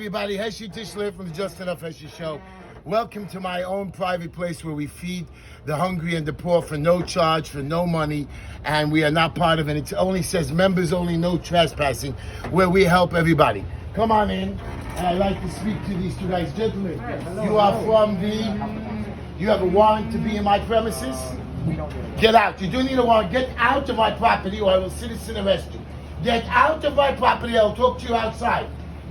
Everybody, Heshy Tischler from the Just Enough Heshy Show. Welcome to my own private place where we feed the hungry and the poor for no charge, for no money, and we are not part of it. It only says members only, no trespassing, where we help everybody. Come on in, and I'd like to speak to these two guys. Gentlemen, you are from you have a warrant to be in my premises? Get out. You do need a warrant. Get out of my property or I will citizen arrest you. Get out of my property, I'll talk to you outside.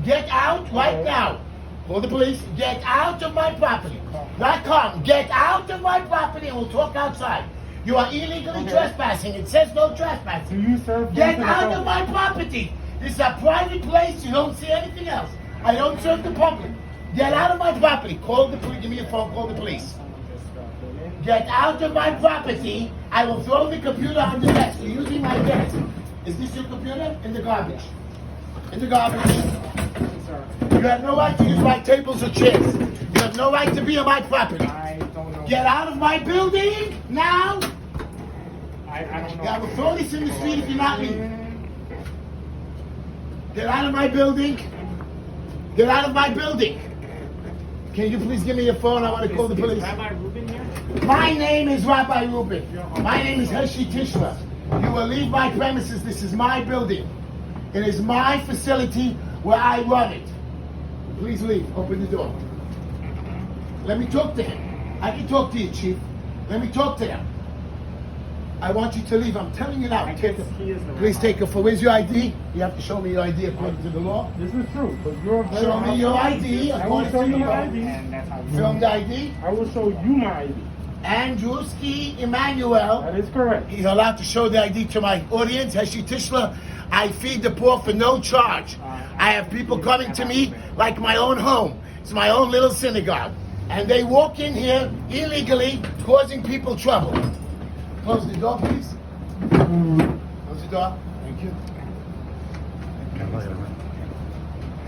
Get out right now. Call the police. Get out of my property. Not come. Get out of my property and we'll talk outside. You are illegally trespassing. It says no trespassing. Do you serve Get out of my property. This is a private place. You don't see anything else. I don't serve the public. Get out of my property. Call the police. Give me a phone. Call the police. Get out of my property. I will throw the computer on the desk. You're using my desk. Is this your computer? In the garbage. In the garbage. You have no right to use my tables or chairs. You have no right to be on my property. I don't know. Get out of my building now. I don't know. I will throw this in the street if you're not leaving. Get out of my building. Get out of my building. Can you please give me your phone? I want to call the police. Rabbi Reuben here? My name is Rabbi Reuben. My name is Heshy Tischler. You will leave my premises. This is my building. It is my facility where I run it. Please leave. Open the door. Let me talk to him. I can talk to you, Chief. Let me talk to him. I want you to leave. I'm telling you now. Please take a photo. Where's your ID? You have to show me your ID according to the law. This is true, but you're very Show me your ID I will according show to you the my law. ID. Film the ID. I will show you my ID. Andrewski Emmanuel. That is correct. He's allowed to show the ID to my audience. Heshy Tischler. I feed the poor for no charge. I have people coming to me like my own home. It's my own little synagogue. And they walk in here illegally, causing people trouble. Close the door, please. Close the door. Thank you.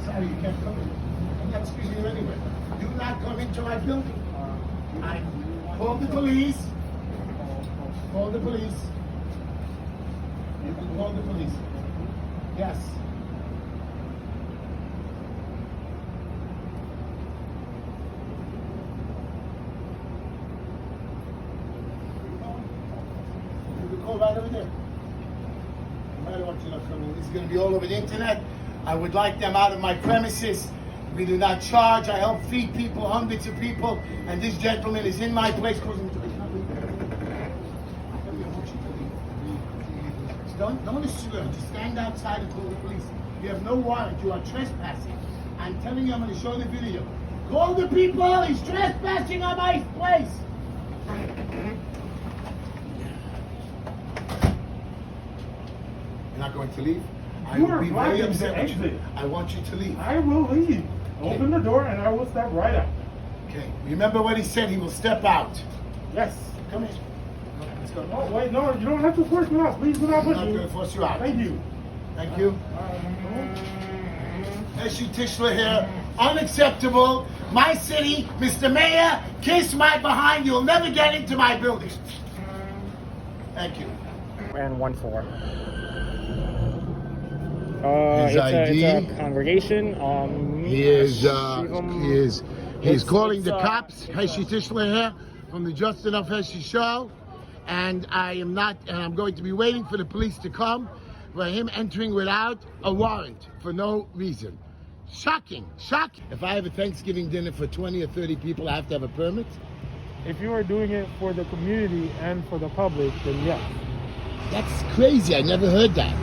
Sorry, you can't come in. I'm not excusing you anyway. Do not come into my building. Call the police. Call the police. You can call the police. Yes. You can call right over there. I don't want you to come in. This is going to be all over the internet. I would like them out of my premises. We do not charge. I help feed people, hundreds of people, and this gentleman is in my place. Don't assume. Just stand outside and call the police. You have no warrant. You are trespassing. I'm telling you, I'm going to show the video. Call the people. He's trespassing on my place. You're not going to leave? I You will are be very blocking upset the with you. exit. I want you to leave. I will leave. Okay. Open the door and I will step right out. Okay. Remember what he said. He will step out. Yes. Come in. Let's go. No, wait, no, you don't have to force me out. Please do not I'm push not me. going to force you out. Thank you. Thank you. Heshy Tischler here. Unacceptable. My city, Mr. Mayor, kiss my behind. You'll never get into my building. Thank you. And 1-4. His It's ID. a congregation. He's calling the it's, cops. Heshy Tischler here from the Just Enough Heshy Show. And I'm going to be waiting for the police to come for him entering without a warrant for no reason. Shocking. If I have a Thanksgiving dinner for 20 or 30 people, I have to have a permit? If you are doing it for the community and for the public, then yes. That's crazy. I never heard that.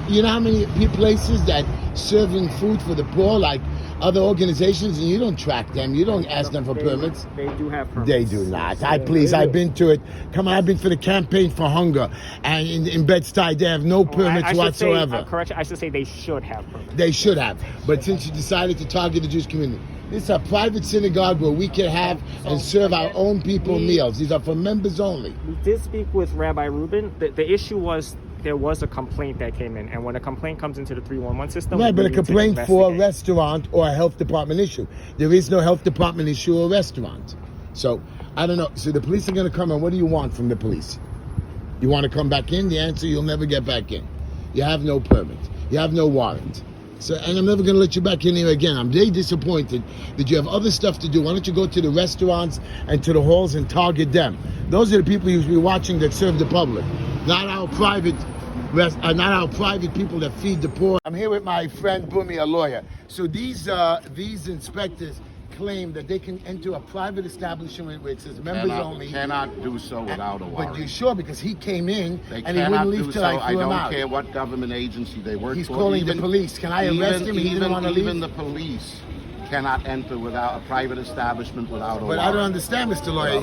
You know how many places that serving food for the poor, like other organizations, and you don't track them. You don't ask them for permits. They do have permits. They do not. I've been to it. Come on, I've been for the campaign for hunger. And in Bed-Stuy, they have no permits whatsoever. Correction, I should say they should have permits. They should have. But since you decided to target the Jewish community, this is a private synagogue where we can have and serve our own people meals. These are for members only. We did speak with Rabbi Reuben. The issue was there was a complaint that came in, and when a complaint comes into the 311 system, Right, but we a need to complaint for a investigate. restaurant or a health department issue. There is no health department issue or restaurant. So, I don't know. So the police are going to come, and what do you want from the police? You want to come back in? The answer, you'll never get back in. You have no permit. You have no warrant. So, and I'm never going to let you back in here again. I'm very disappointed that you have other stuff to do. Why don't you go to the restaurants and to the halls and target them? Those are the people you should be watching that serve the public, not our private people that feed the poor. I'm here with my friend Bumi, a lawyer. So these inspectors claim that they can enter a private establishment where it says members only. Cannot do so without a warrant. But you're sure? Because he came in They and he wouldn't cannot leave do till so. I I threw him don't out. care what government agency they work He's for. calling the police. Can I arrest him? He didn't want to leave. Even the police cannot enter without a private establishment without a But warrant. I don't understand, Mr. Lawyer.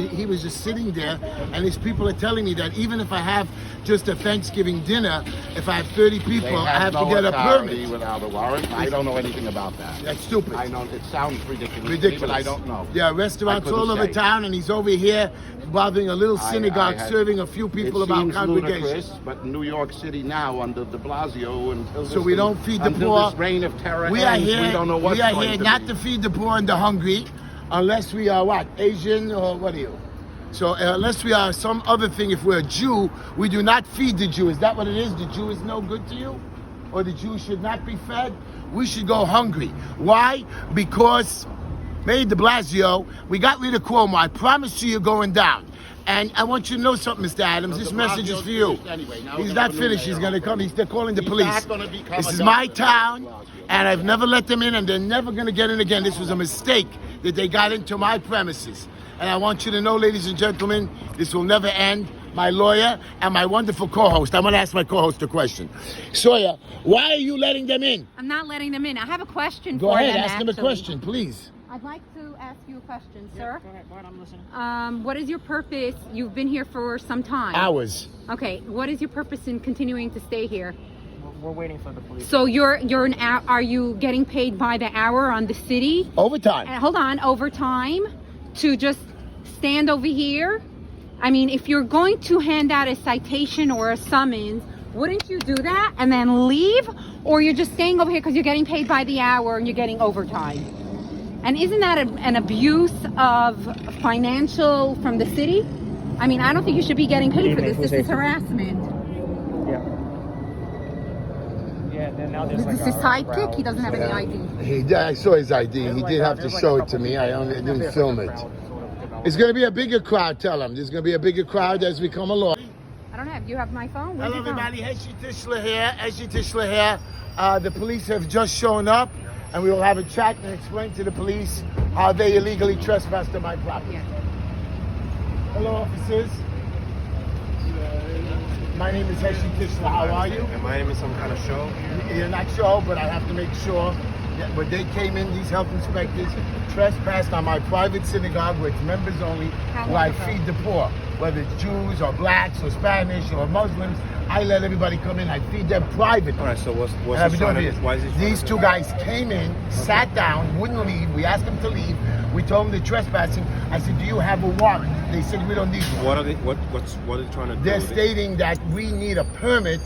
He was just sitting there, and these people are telling me that even if I have just a Thanksgiving dinner, if I have 30 people, They I have no to get a authority permit. without a warrant. I don't know anything about that. That's stupid. I know it sounds ridiculous, Ridiculous. but I don't know. Yeah, restaurants I couldn't all over say. town, and he's over here bothering a little synagogue, I serving a few people it about seems congregation. ludicrous, but in New York City now, under de Blasio, until So we don't feed the until poor. this reign of terror We are ends, here. we don't know what's We are going here to not be. to feed the poor and the hungry, unless we are what, Asian or what are you? So unless we are some other thing, if we're a Jew, we do not feed the Jew. Is that what it is? The Jew is no good to you, or the Jew should not be fed? We should go hungry. Why? Because Mayor de Blasio, we got rid of Cuomo. I promise you, you're going down. And I want you to know something, Mr. Adams. This de message is Blasio's for you. finished anyway. Now He's we're not gonna have a new finished. He's mayor. going to come. They're calling the He's police. not gonna become This a is my doctor, town, de Blasio. and I've never let them in, and they're never going to get in again. This was a mistake that they got into my premises. And I want you to know, ladies and gentlemen, this will never end. My lawyer and my wonderful co-host. I'm going to ask my co-host a question. Sawyer, why are you letting them in? I'm not letting them in. I have a question Go for ahead, them. ask them a actually. question, please. I'd like to ask you a question, sir. Go ahead, I'm listening. What is your purpose? You've been here for some time. Hours. Okay. What is your purpose in continuing to stay here? We're waiting for the police. So are you getting paid by the hour on the city? Overtime. Hold on, overtime to just stand over here? I mean, if you're going to hand out a citation or a summons, wouldn't you do that and then leave? Or you're just staying over here because you're getting paid by the hour and you're getting overtime? And isn't that an abuse of financial from the city? I mean, I don't think you should be getting paid for this. This is harassment. Yeah. Yeah, then now there's This is his sidekick. He doesn't have any ID. I saw his ID. He did have to show it to me. I didn't film it. It's going to be a bigger crowd, tell him. There's going to be a bigger crowd as we come along. I don't have. You have my phone? Where's Hello, your phone? everybody. Heshy Tischler here. Heshy Tischler here. The police have just shown up, and we will have a chat and explain to the police how they illegally trespassed on my property. Yeah. Hello, officers. My name is Heshy Tischler. How are you? Am I in some kind of show? You're not sure, but I have to make sure that when they came in, these health inspectors trespassed on my private synagogue where it's members only, where I feed the poor, whether it's Jews or blacks or Spanish or Muslims. I let everybody come in. I feed them privately. All right, so what's I've he been trying doing to, this. why is he trying These to two do? guys came in, sat down, wouldn't leave. We asked them to leave. We told them they're trespassing. I said, do you have a warrant? They said, we don't need one. What are they? What are they trying to do? They're stating that we need a permit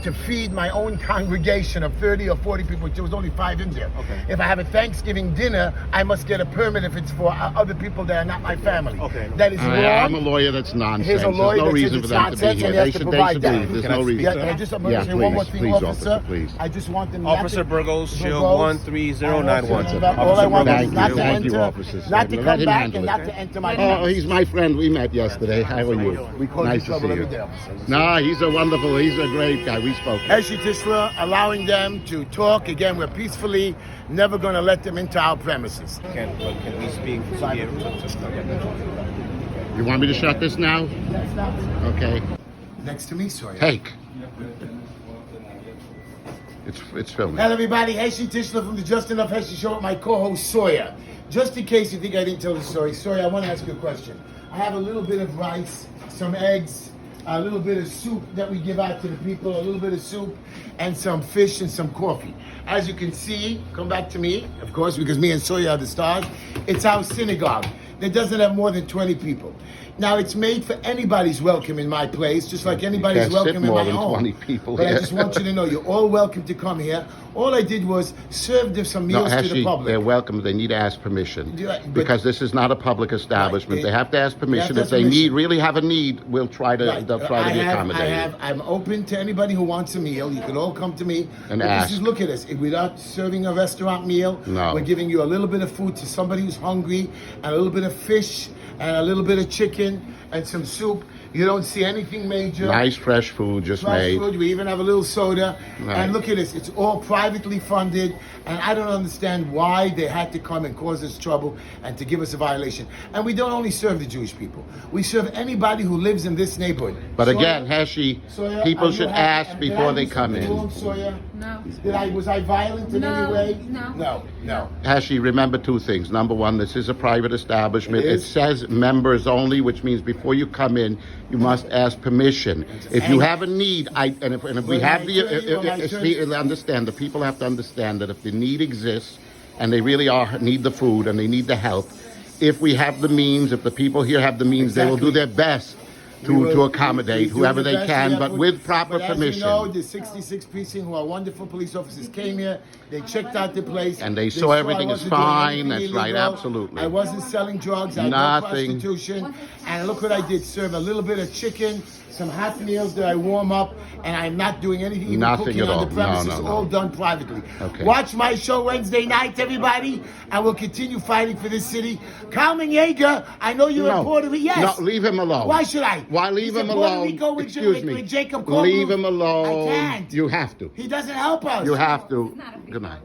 to feed my own congregation of 30 or 40 people. There was only 5 in there. Okay. If I have a Thanksgiving dinner, I must get a permit if it's for other people that are not my family. Okay. That is I'm a wrong. lawyer. That's nonsense. Here's a lawyer There's no that reason says for it's them to nonsense be and here. he has They to should provide that. leave. There's Can I no speak reason. to Yeah, and I'm Yeah, say one more please, thing, please, officer. officer, please. I just want them not Officer to, Burgos, Shield Burgos, 13091. and all I want Officer is Burgos, not to Thank you, enter, officers. not to Let come him back handle and it. not to enter my Oh, premises. he's my friend. We met yesterday. How are you? We caused Nice you to trouble see every you. day, officer. No, he's a great guy. We spoke. Heshy Tischler, allowing them to talk. Again, we're peacefully, never going to let them into our premises. Can we speak? To be able to You want me to shut this now? Okay. Next to me, Sawyer. Take. It's filming. Hello, everybody. Heshy Tischler from the Just Enough Heshy Show with my co-host Sawyer. Just in case you think I didn't tell the story, Sawyer, I want to ask you a question. I have a little bit of rice, some eggs, a little bit of soup that we give out to the people, a little bit of soup, and some fish and some coffee. As you can see, come back to me, of course, because me and Sawyer are the stars. It's our synagogue that doesn't have more than 20 people. Now it's made for anybody's welcome in my place, just like anybody's Can't sit welcome in more my than home. 20 people But I here. just want you to know, you're all welcome to come here. All I did was serve them some No, meals to the actually, public. they're welcome. They need to ask permission Yeah, but- because this is not a public establishment. Right, They have to ask permission. to If ask they permission. really have a need, we'll try to. Right. They'll try to be accommodating. I'm open to anybody who wants a meal. You can all come to me And But ask. Just look at us. We're not serving a restaurant meal. No. We're giving you a little bit of food to somebody who's hungry, and a little bit of fish, and a little bit of chicken, and some soup. You don't see anything major. Nice fresh food just Fresh made. food. We even have a little soda. Right. And look at this. It's all privately funded. And I don't understand why they had to come and cause us trouble and to give us a violation. And we don't only serve the Jewish people. We serve anybody who lives in this neighborhood. But Soya- again, Heshy, Soya, people are you should happy? ask Did before I they do come something in. wrong, Soya? No. Was I violent in any No, way? no. No. Heshy, remember two things. Number one, this is a private establishment. It It is. says members only, which means before you come in, you must ask permission. If you have a need, and if we have understand, the people have to understand that if the need exists and they really need the food and they need the help, if we have the means, if the people here have the means, they will do their best to accommodate whoever they can, but with proper permission. As you know, the 66 precinct, who are wonderful police officers, came here. They checked out the place. And they saw everything I is wasn't doing fine. anything That's right, illegal. absolutely. I wasn't selling drugs. I had no Nothing. prostitution. And look what I did. Serve a little bit of chicken, some hot meals that I warm up, and I'm not doing anything, even Nothing cooking at on all. the premises. No. All done privately. Okay. Watch my show Wednesday night, everybody, and we'll continue fighting for this city. Carmen Yeager, I know you're in Puerto Rico. Yes. No, leave him alone. Why should I? Why leave He's in him Puerto alone? Rico with Excuse me. with Jacob Leave Kornbluth. him alone. I can't. You have to. He doesn't help us. You have to. Good night.